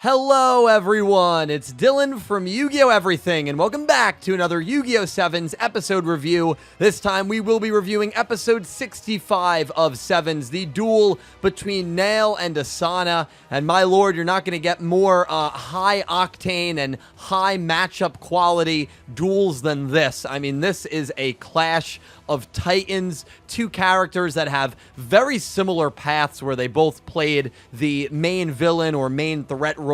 Hello everyone, it's Dylan from Yugioh Everything, and welcome back to another Yu-Gi-Oh! 7's episode review. This time we will be reviewing episode 65 of Sevens, the duel between Neil and Asana. And my lord, you're not going to get more high-octane and high matchup quality duels than this. I mean, this is a clash of titans, two characters that have very similar paths where they both played the main villain or main threat role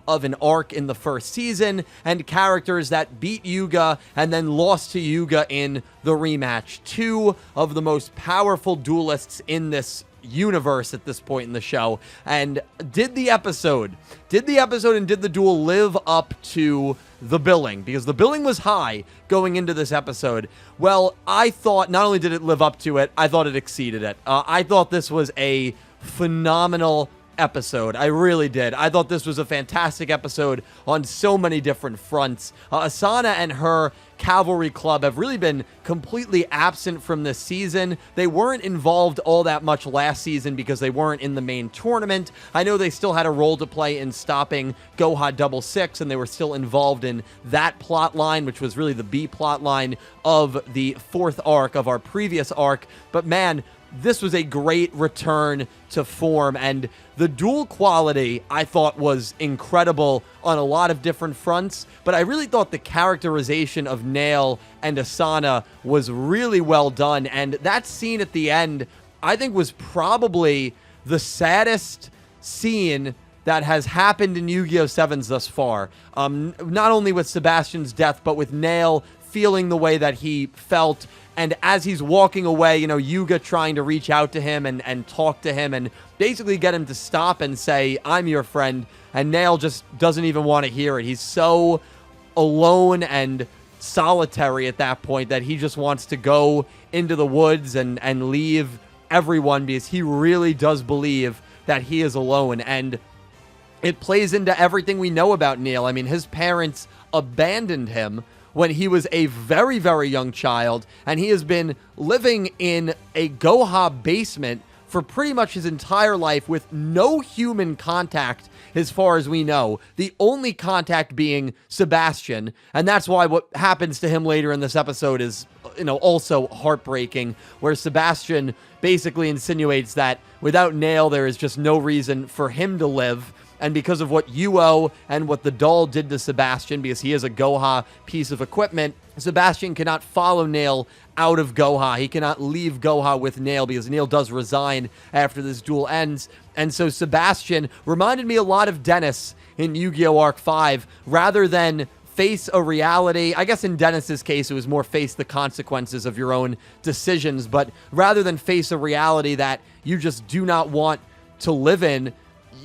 of an arc in the first season, and characters that beat Yugioh and then lost to Yugioh in the rematch. Two of the most powerful duelists in this universe at this point in the show. And did the episode and did the duel live up to the billing? Because the billing was high going into this episode. Well, I thought not only did it live up to it, I thought it exceeded it. I thought this was a phenomenal episode. I really did. I thought this was a fantastic episode on so many different fronts. Asana and her Cavalry Club have really been completely absent from this season. They weren't involved all that much last season because they weren't in the main tournament. I know they still had a role to play in stopping Goha 66, and they were still involved in that plot line, which was really the B plot line of the fourth arc of our previous arc. But man, this was a great return to form, and the duel quality I thought was incredible on a lot of different fronts, but I really thought the characterization of Neil and Asana was really well done, and that scene at the end I think was probably the saddest scene that has happened in Yu-Gi-Oh! 7's thus far. Not only with Sebastian's death, but with Neil feeling the way that he felt. And as he's walking away, you know, Yugioh trying to reach out to him and talk to him and basically get him to stop and say, "I'm your friend." And Neil just doesn't even want to hear it. He's so alone and solitary at that point that he just wants to go into the woods and leave everyone, because he really does believe that he is alone. And it plays into everything we know about Neil. I mean, his parents abandoned him when he was a very, very young child, and he has been living in a Goha basement for pretty much his entire life with no human contact as far as we know. The only contact being Sebastian, and that's why what happens to him later in this episode is, you know, also heartbreaking, where Sebastian basically insinuates that without Neil, there is just no reason for him to live. And because of what Yugioh and what the doll did to Sebastian, because he is a Goha piece of equipment, Sebastian cannot follow Neil out of Goha. He cannot leave Goha with Neil because Neil does resign after this duel ends. And so Sebastian reminded me a lot of Dennis in Yu-Gi-Oh! Arc 5. Rather than face a reality, I guess in Dennis's case it was more face the consequences of your own decisions, but rather than face a reality that you just do not want to live in,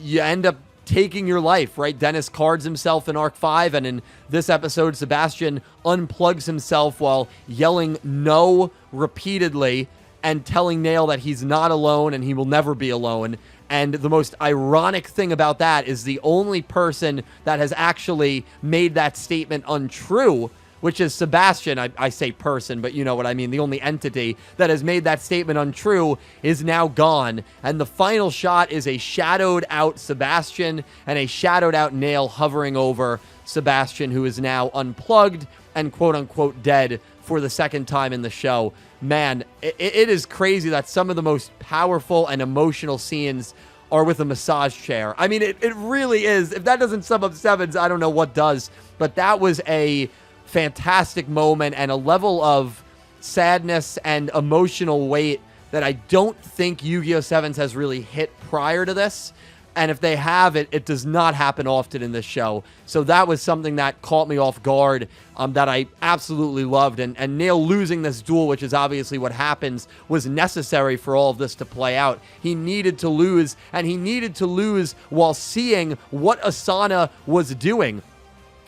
you end up taking your life, right? Dennis cards himself in Arc 5, and in this episode, Sebastian unplugs himself while yelling "no" repeatedly and telling Neil that he's not alone and he will never be alone. And the most ironic thing about that is the only person that has actually made that statement untrue, which is Sebastian. I say person, but you know what I mean. The only entity that has made that statement untrue is now gone. And the final shot is a shadowed out Sebastian and a shadowed out Neil hovering over Sebastian, who is now unplugged and quote unquote dead for the second time in the show. Man, it is crazy that some of the most powerful and emotional scenes are with a massage chair. I mean, it really is. If that doesn't sum up Sevens, I don't know what does. But that was a fantastic moment and a level of sadness and emotional weight that I don't think Yu-Gi-Oh! 7's has really hit prior to this. And if they have, it does not happen often in this show. So that was something that caught me off guard, that I absolutely loved. And Neil losing this duel, which is obviously what happens, was necessary for all of this to play out. He needed to lose, and he needed to lose while seeing what Asana was doing.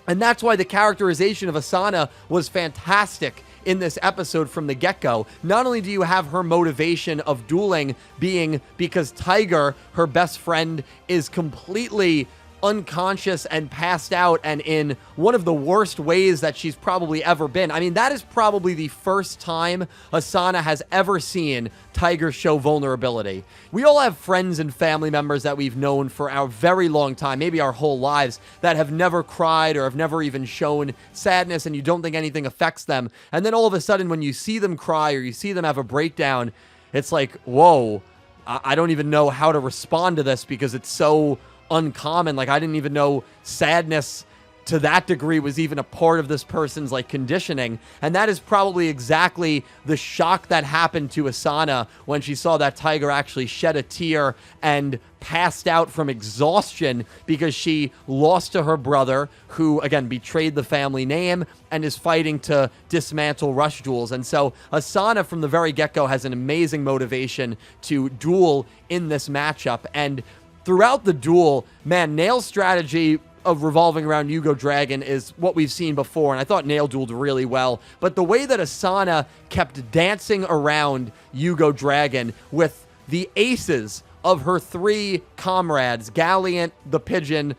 And that's why the characterization of Asana was fantastic in this episode from the get-go. Not only do you have her motivation of dueling being because Tiger, her best friend, is completely unconscious and passed out and in one of the worst ways that she's probably ever been. I mean, that is probably the first time Asana has ever seen Tiger show vulnerability. We all have friends and family members that we've known for our very long time, maybe our whole lives, that have never cried or have never even shown sadness, and you don't think anything affects them. And then all of a sudden, when you see them cry or you see them have a breakdown, it's like, whoa, I don't even know how to respond to this because it's so uncommon. Like, I didn't even know sadness to that degree was even a part of this person's like conditioning. And that is probably exactly the shock that happened to Asana when she saw that Tiger actually shed a tear and passed out from exhaustion because she lost to her brother, who again betrayed the family name and is fighting to dismantle Rush Duels. And so Asana from the very get-go has an amazing motivation to duel in this matchup. And throughout the duel, man, Nail's strategy of revolving around Yugioh Dragon is what we've seen before, and I thought Nail dueled really well. But the way that Asana kept dancing around Yugioh Dragon with the aces of her three comrades, Galliant, the Pigeon,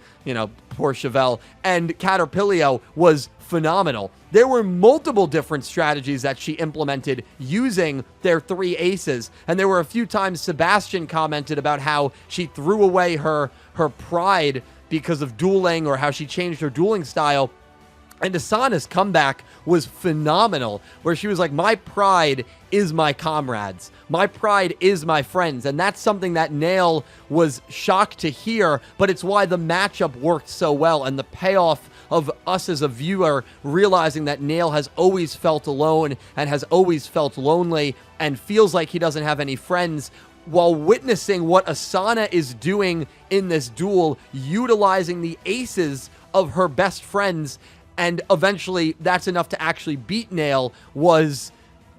poor Chevelle, and Ccapacappuuu, was phenomenal. There were multiple different strategies that she implemented using their three aces, and there were a few times Sebastian commented about how she threw away her pride because of dueling, or how she changed her dueling style. And Asana's comeback was phenomenal, where she was like, my pride is my comrades. My pride is my friends. And that's something that Nail was shocked to hear, but it's why the matchup worked so well, and the payoff of us as a viewer realizing that Nail has always felt alone and has always felt lonely and feels like he doesn't have any friends, while witnessing what Asana is doing in this duel, utilizing the aces of her best friends, and eventually that's enough to actually beat Nail, was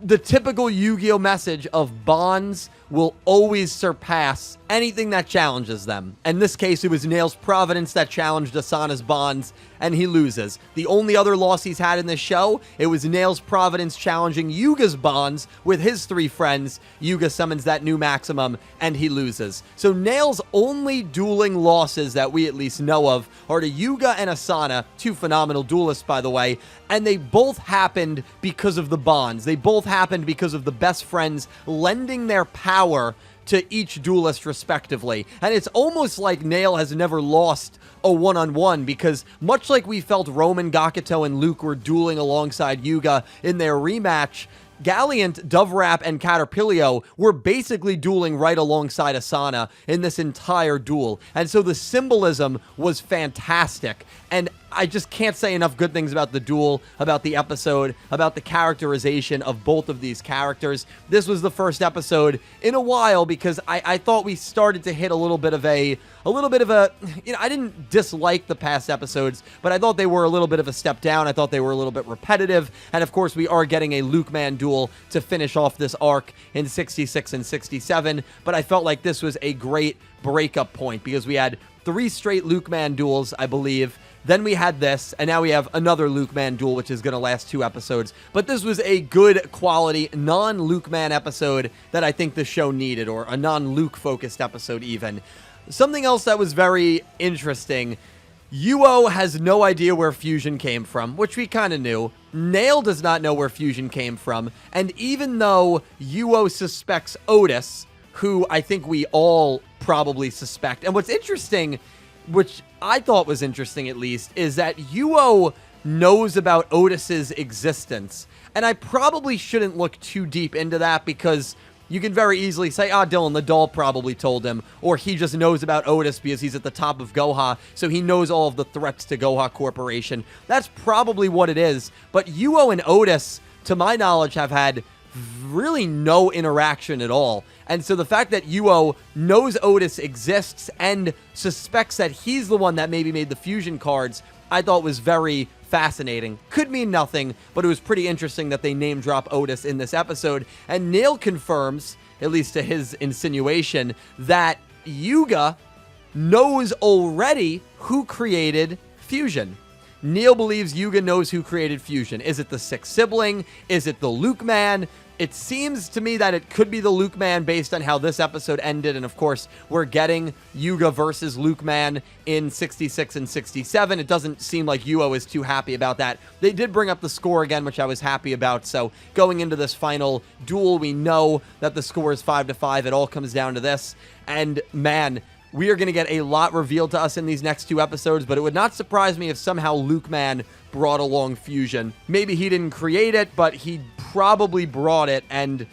the typical Yu-Gi-Oh message of bonds will always surpass anything that challenges them. In this case, it was Nail's Providence that challenged Asana's bonds, and he loses. The only other loss he's had in this show, it was Nail's Providence challenging Yuga's bonds with his three friends. Yugioh summons that new maximum, and he loses. So Nail's only dueling losses that we at least know of are to Yugioh and Asana, two phenomenal duelists, by the way, and they both happened because of the bonds. They both happened because of the best friends lending their power to each duelist respectively. And it's almost like Nail has never lost a one-on-one, because much like we felt Roman, Gakuto, and Luke were dueling alongside Yugioh in their rematch, Galliant, Dovrap, and Ccapacappuuu were basically dueling right alongside Asana in this entire duel. And so the symbolism was fantastic. And I just can't say enough good things about the duel, about the episode, about the characterization of both of these characters. This was the first episode in a while, because I thought we started to hit a little bit of a, I didn't dislike the past episodes, but I thought they were a little bit of a step down. I thought they were a little bit repetitive. And of course, we are getting a Luke Man duel to finish off this arc in 66 and 67. But I felt like this was a great breakup point, because we had 3 straight Luke Man duels, I believe. Then we had this, and now we have another Luke Man duel, which is going to last 2 episodes. But this was a good quality non-Luke Man episode that I think the show needed, or a non-Luke focused episode even. Something else that was very interesting, Yugioh has no idea where fusion came from, which we kind of knew. Nail does not know where fusion came from. And even though Yugioh suspects Otis, who I think we all probably suspect, and what's interesting, which I thought was interesting at least, is that Yugioh knows about Otis's existence. And I probably shouldn't look too deep into that, because you can very easily say, Dylan, the doll probably told him, or he just knows about Otis because he's at the top of Goha, so he knows all of the threats to Goha Corporation. That's probably what it is. But Yugioh and Otis, to my knowledge, have had really no interaction at all. And so the fact that Yugioh knows Otis exists and suspects that he's the one that maybe made the fusion cards, I thought was very fascinating. Could mean nothing, but it was pretty interesting that they name drop Otis in this episode. And Nail confirms, at least to his insinuation, that Yugioh knows already who created fusion. Neil believes Yugioh knows who created fusion. Is it the 6th sibling? Is it the Luke Man? it seems to me that it could be the Luke Man based on how this episode ended. And of course, we're getting Yugioh versus Luke Man in 66 and 67. It doesn't seem like Yugioh is too happy about that. They did bring up the score again, which I was happy about. So going into this final duel, we know that the score is 5-5. It all comes down to this. And man, we are going to get a lot revealed to us in these next 2 episodes, but it would not surprise me if somehow Luke Man brought along fusion. Maybe he didn't create it, but he probably brought it. And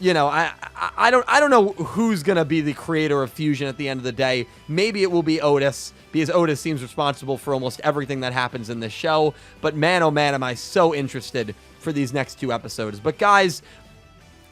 you know, I don't know who's going to be the creator of fusion at the end of the day. Maybe it will be Otis, because Otis seems responsible for almost everything that happens in this show. But man, oh man, am I so interested for these next 2 episodes. But guys,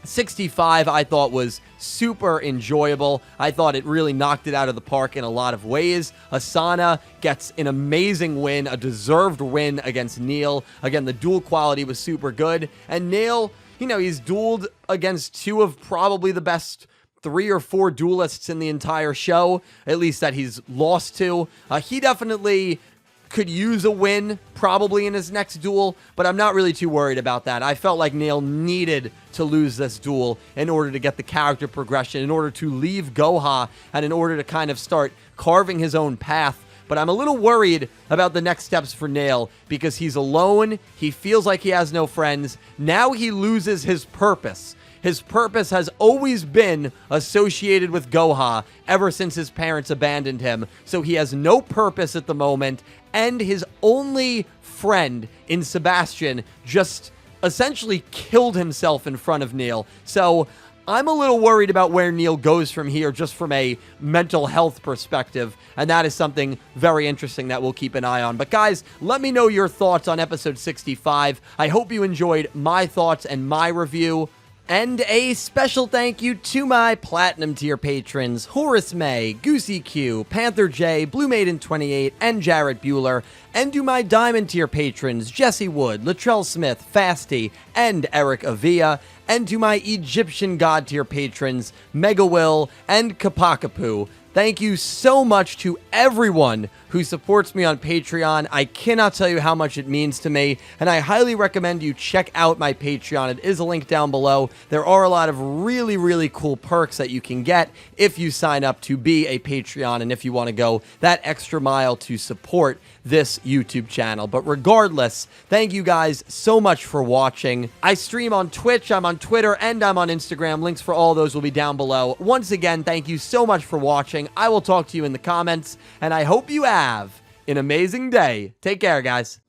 65 I thought was super enjoyable. I thought it really knocked it out of the park in a lot of ways. Asana gets an amazing win, a deserved win against Neil. Again, the duel quality was super good. And Neil, you know, he's dueled against 2 of probably the best 3 or 4 duelists in the entire show, at least that he's lost to. He definitely could use a win probably in his next duel, but I'm not really too worried about that. I felt like Neil needed to lose this duel in order to get the character progression, in order to leave Goha, and in order to kind of start carving his own path. But I'm a little worried about the next steps for Neil, because he's alone, he feels like he has no friends, now he loses his purpose. His purpose has always been associated with Goha ever since his parents abandoned him, so he has no purpose at the moment, and his only friend in Sebastian just essentially killed himself in front of Neil. So I'm a little worried about where Neil goes from here, just from a mental health perspective, and that is something very interesting that we'll keep an eye on. But guys, let me know your thoughts on episode 65. I hope you enjoyed my thoughts and my review. And a special thank you to my Platinum tier patrons, Horace Maye, Goosey Q, Panther J, Blue Maiden 28, and Jarrett Buller, and to my Diamond tier patrons, Jesse Wood, Latrell Smith, Fasty, and Erick Avila, and to my Egyptian God tier patrons, MegaWill and Ccapacappuuu. Thank you so much to everyone who supports me on Patreon. I cannot tell you how much it means to me, and I highly recommend you check out my Patreon. It is a link down below. There are a lot of really, really cool perks that you can get if you sign up to be a Patreon, and if you want to go that extra mile to support this YouTube channel. But regardless, thank you guys so much for watching. I stream on Twitch, I'm on Twitter, and I'm on Instagram. Links for all those will be down below. Once again, thank you so much for watching. I will talk to you in the comments, and I hope you have an amazing day. Take care, guys.